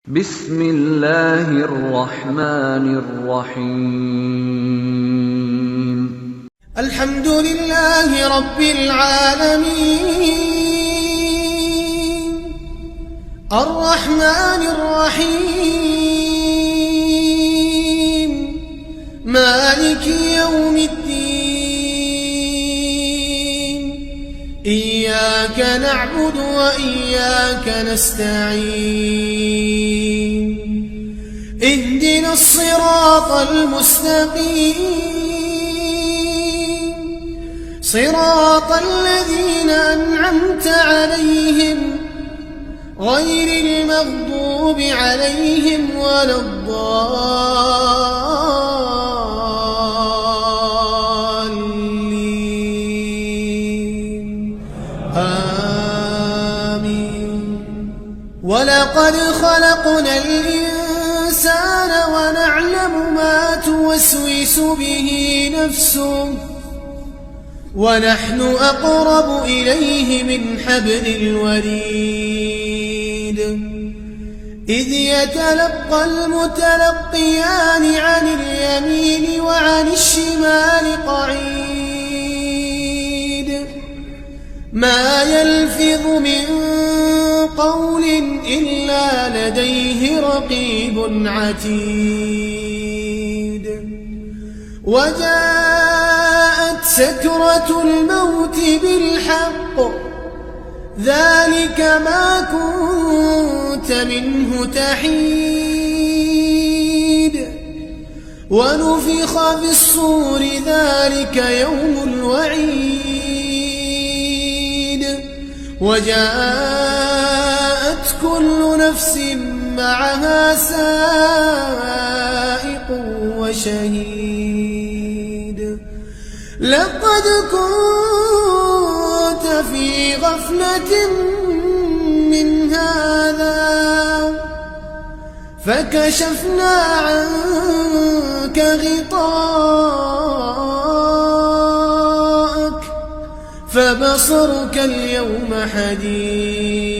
بسم الله الرحمن الرحيم الحمد لله رب العالمين الرحمن الرحيم مالك يوم الدين إياك نعبد وإياك نستعين اهدنا الصراط المستقيم صراط الذين أنعمت عليهم غير المغضوب عليهم ولا الضالين آمين. ولقد خلقنا الإنسان ونعلم ما توسوس به نفسه ونحن أقرب إليه من حبل الوريد إذ يتلقى المتلقيان عن اليمين وعن الشمال قعيد ما يلفظ من قول إلا لديه رقيب عتيد وجاءت سكرة الموت بالحق ذلك ما كنت منه تحيد ونفخ في الصور ذلك يوم الوعيد وجاءت كل نفس معها سائق وشهيد لقد كنت في غفلة من هذا فكشفنا عنك غطاءك فبصرك اليوم حديد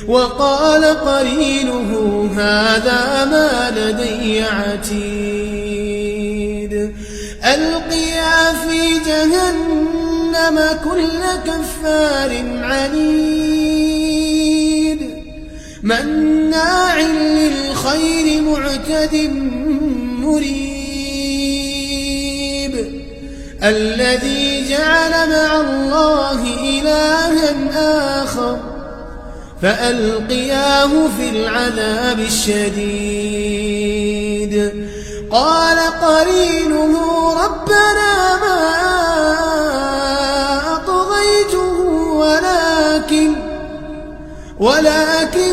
وقال قرينه هذا ما لدي عتيد ألقيا في جهنم كل كفار عنيد مناع للخير معتد مريب الذي جعل مع الله إلها آخر فألقياه في العذاب الشديد قال قرينه ربنا ما أطغيته ولكن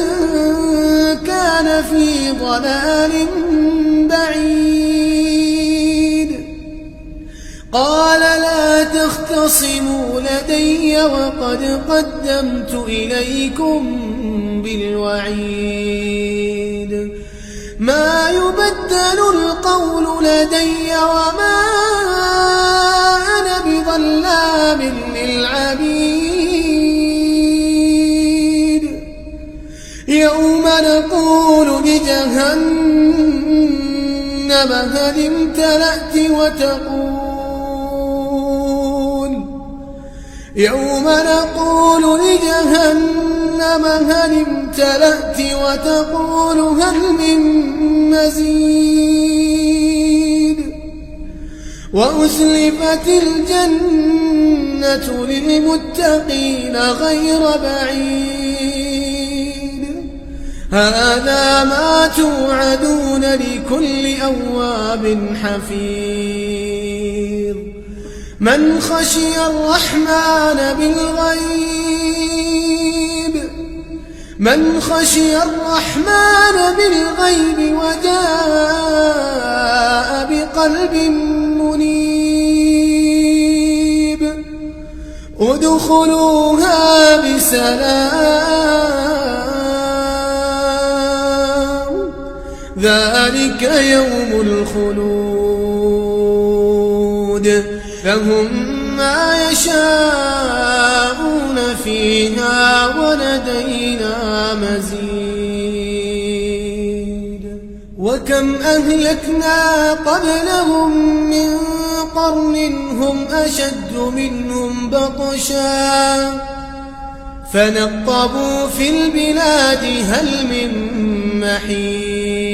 كان في ضلال بعيد قال لا تختصموا لدي وقد قدمت إليكم بالوعيد ما يبدل القول لدي وما أنا بظلام للعبيد يوم نقول لجهنم هل امتلأت يوم نقول لجهنم هل امتلأت وتقول هل من مزيد وأزلفت الجنة للمتقين غير بعيد هذا ما توعدون لكل أواب حفيظ من خشي الرحمن بالغيب وجاء بقلب منيب ادخلوها بسلام ذلك يوم الخلود لهم ما يشاءون فيها ولدينا مزيد وكم أهلكنا قبلهم من قرن هم أشد منهم بطشا فنقبوا في البلاد هل من محيص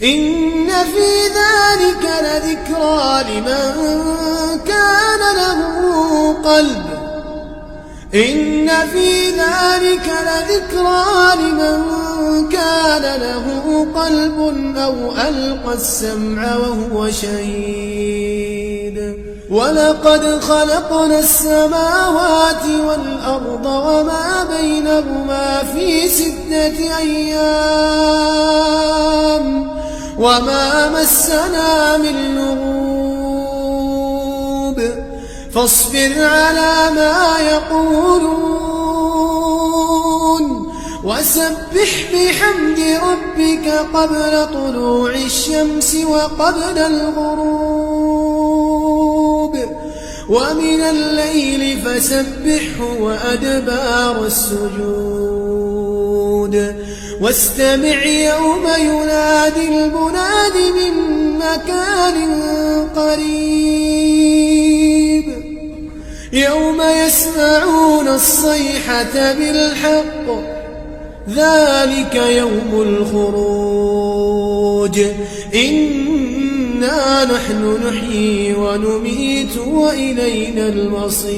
إن في ذلك لذكرى لمن كان له قلب إن في ذلك لذكرى لمن كان له قلب أو ألقى السمع وهو شهيد ولقد خلقنا السماوات والأرض وما بينهما في 6 أيام وما مسنا من لغوب فاصبر على ما يقولون وسبح بحمد ربك قبل طلوع الشمس وقبل الغروب ومن الليل فسبحه وأدبار السجود واستمع يوم ينادي المناد من مكان قريب يوم يسمعون الصيحة بالحق ذلك يوم الخروج إنا نحن نحيي ونميت وإلينا المصير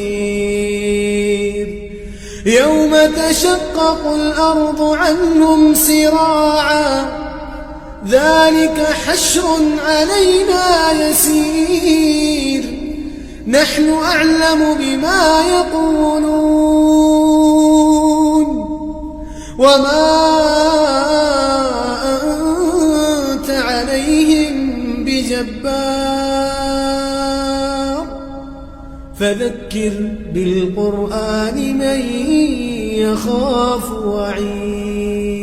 يوم تشقق الأرض عنهم سراعا ذلك حشر علينا يسير نحن أعلم بما يقولون وما أنت عليهم بجبار فذكر بالقرآن من يخاف وعيد